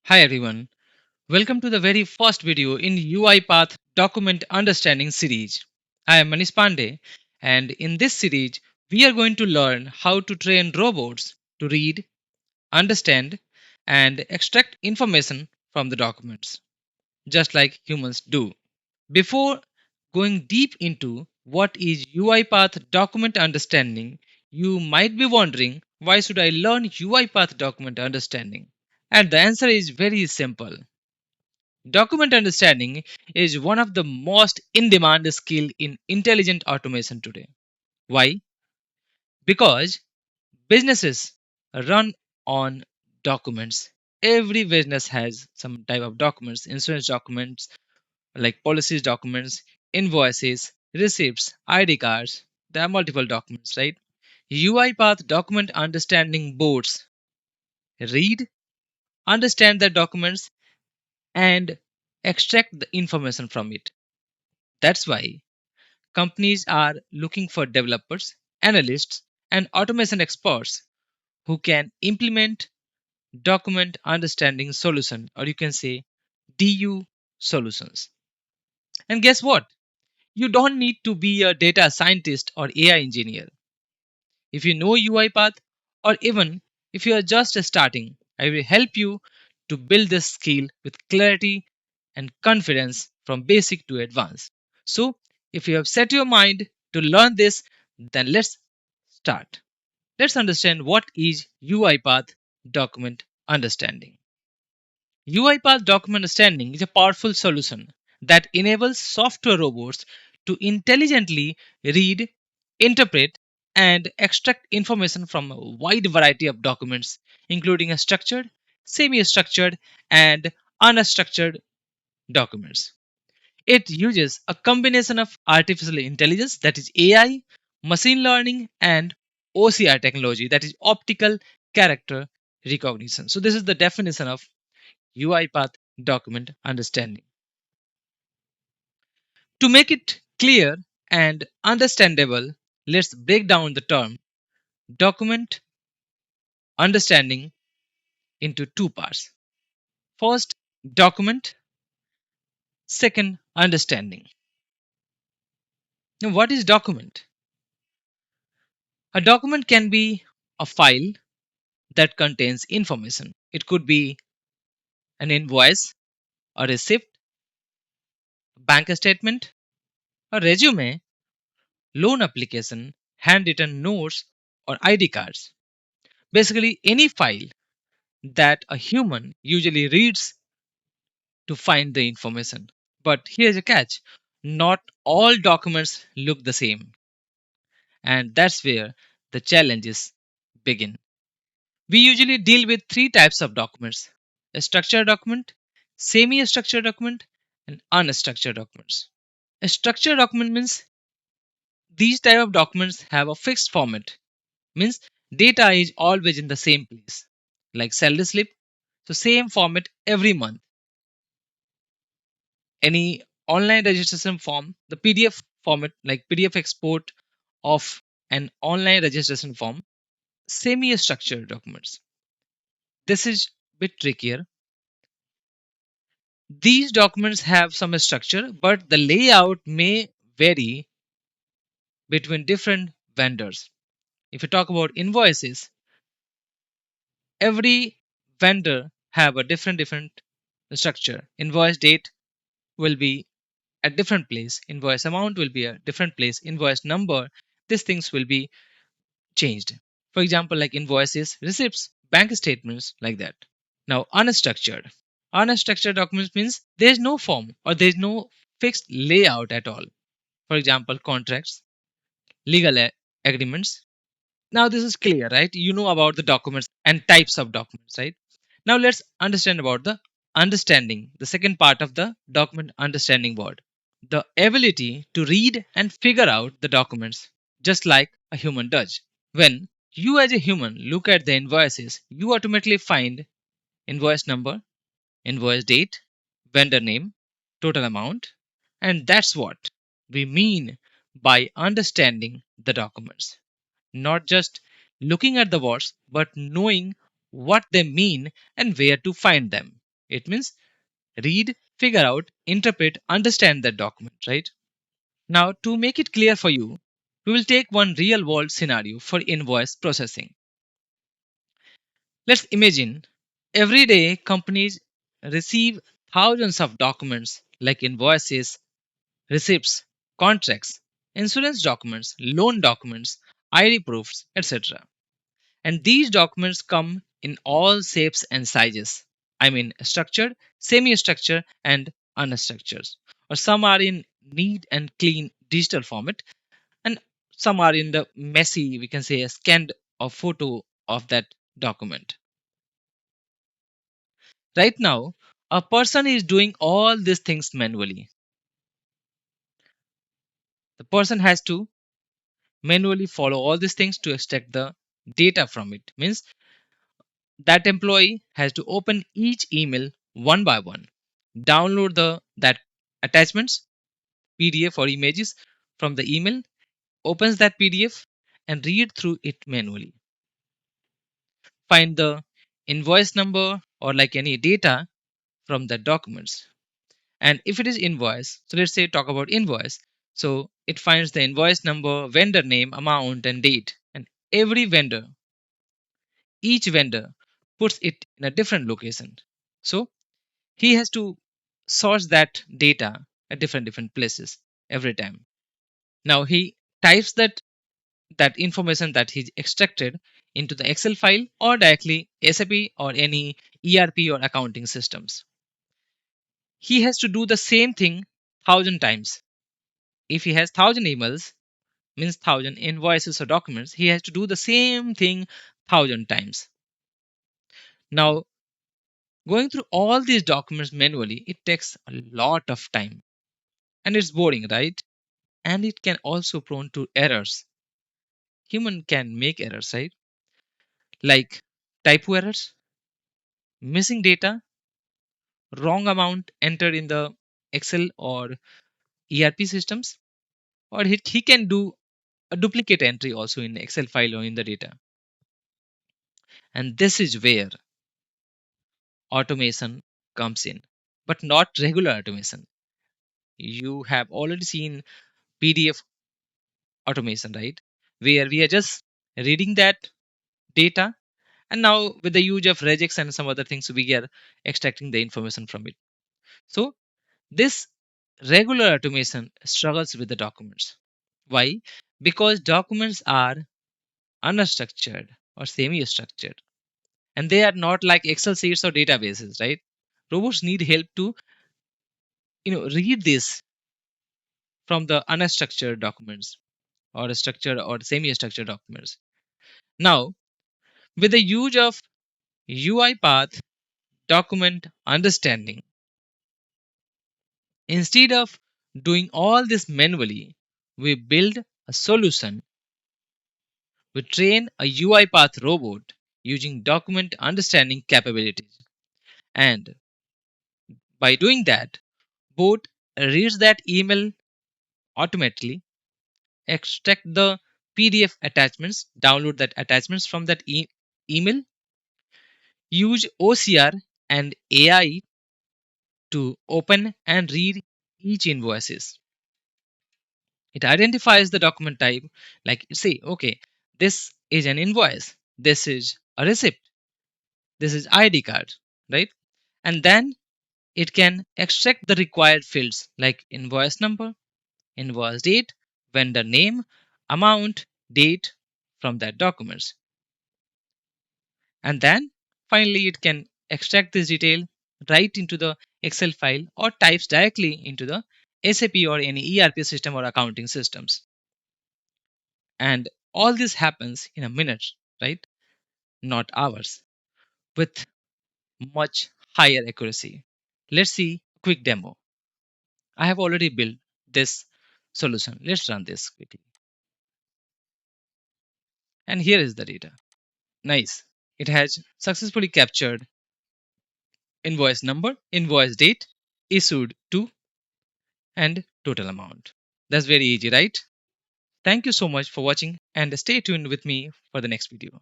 Hi everyone, welcome to the very first video in UiPath Document Understanding series. I am Manish Pandey, and in this series, we are going to learn how to train robots to read, understand, and extract information from the documents, just like humans do. Before going deep into what is UiPath Document Understanding, you might be wondering, why should I learn UiPath Document Understanding? And the answer is very simple. Document understanding is one of the most in-demand skill in intelligent automation today. Why? Because businesses run on documents. Every business has some type of documents, insurance documents, like policies documents, invoices, receipts, ID cards. There are multiple documents, right? UiPath document understanding boards read, understand the documents, and extract the information from it. That's why companies are looking for developers, analysts, and automation experts who can implement document understanding solution, or you can say DU solutions. And guess what? You don't need to be a data scientist or AI engineer. If you know UiPath, or even if you are just starting, I will help you to build this skill with clarity and confidence from basic to advanced. So, if you have set your mind to learn this, then let's start. Let's understand what is UiPath document understanding. UiPath document understanding is a powerful solution that enables software robots to intelligently read, interpret, and extract information from a wide variety of documents, including a structured, semi structured, and unstructured documents. It uses a combination of artificial intelligence, that is AI, machine learning, and OCR technology, that is optical character recognition. So, this is the definition of UiPath document understanding. To make it clear and understandable, let's break down the term document understanding into two parts. First, document, second, understanding. Now, what is document? A document can be a file that contains information. It could be an invoice, a receipt, a bank statement, a resume, loan application, handwritten notes, or ID cards. Basically, any file that a human usually reads to find the information. But here's a catch, not all documents look the same, and that's where the challenges begin. We usually deal with three types of documents: a structured document, semi structured document, and unstructured documents. A structured document means these type of documents have a fixed format, means data is always in the same place, like salary slip, so same format every month. Any online registration form, the PDF format, like PDF export of an online registration form. Semi structured documents, this is a bit trickier. These documents have some structure, but the layout may vary between different vendors. If you talk about invoices, every vendor have a different structure. Invoice date will be at different place, invoice amount will be a different place, invoice number, these things will be changed. For example, like invoices, receipts, bank statements, like that. Now, unstructured documents means there is no form or there is no fixed layout at all. For example, contracts, legal agreements. Now this is clear, right? You know about the documents and types of documents, right? Now let's understand about the understanding, the second part of the document understanding word. The ability to read and figure out the documents just like a human does. When you as a human look at the invoices, you automatically find invoice number, invoice date, vendor name, total amount, and that's what we mean by understanding the documents. Not just looking at the words, but knowing what they mean and where to find them. It means read, figure out, interpret, understand that document, right? Now, to make it clear for you, we will take one real world scenario for invoice processing. Let's imagine every day companies receive thousands of documents like invoices, receipts, contracts, insurance documents, loan documents, ID proofs, etc. And these documents come in all shapes and sizes. I mean, structured, semi structured, and unstructured. Or some are in neat and clean digital format, and some are in the messy, we can say, a scanned or photo of that document. Right now, a person is doing all these things manually. The person has to manually follow all these things to extract the data from it. Means that employee has to open each email one by one, download the that attachments, PDF or images from the email, opens that PDF and read through it manually. Find the invoice number or like any data from the documents. And if it is invoice, so let's say talk about invoice. So it finds the invoice number, vendor name, amount, and date. And every vendor, each vendor puts it in a different location. So he has to source that data at different places every time. Now he types that information that he extracted into the Excel file or directly SAP or any ERP or accounting systems. He has to do the same thing 1,000 times. If he has 1,000 emails, means 1,000 invoices or documents, he has to do the same thing 1,000 times. Now, going through all these documents manually, it takes a lot of time and it's boring, right? And it can also prone to errors. Human can make errors, right? Like typo errors, missing data, wrong amount entered in the Excel or ERP systems, or he can do a duplicate entry also in Excel file or in the data. And this is where automation comes in, but not regular automation. You have already seen PDF automation, right? Where we are just reading that data, and now with the use of regex and some other things, we are extracting the information from it. So this regular automation struggles with the documents. Why? Because documents are unstructured or semi-structured, and they are not like Excel sheets or databases, right? Robots need help to read this from the unstructured documents or structured or semi-structured documents. Now, with the use of UiPath document understanding, instead of doing all this manually, we build a solution. We train a UiPath robot using document understanding capabilities. And by doing that, bot reads that email automatically, extract the PDF attachments, download that attachments from that email, use OCR and AI to open and read each invoices. It identifies the document type, like say, okay, this is an invoice, this is a receipt, this is ID card, right? And then it can extract the required fields like invoice number, invoice date, vendor name, amount, date from that documents. And then finally it can extract this detail right into the Excel file or types directly into the SAP or any ERP system or accounting systems. And all this happens in a minute, right? Not hours, with much higher accuracy. Let's see a quick demo. I have already built this solution. Let's run this quickly. And here is the data. Nice. It has successfully captured invoice number, invoice date, issued to, and total amount. That's very easy, right? Thank you so much for watching and stay tuned with me for the next video.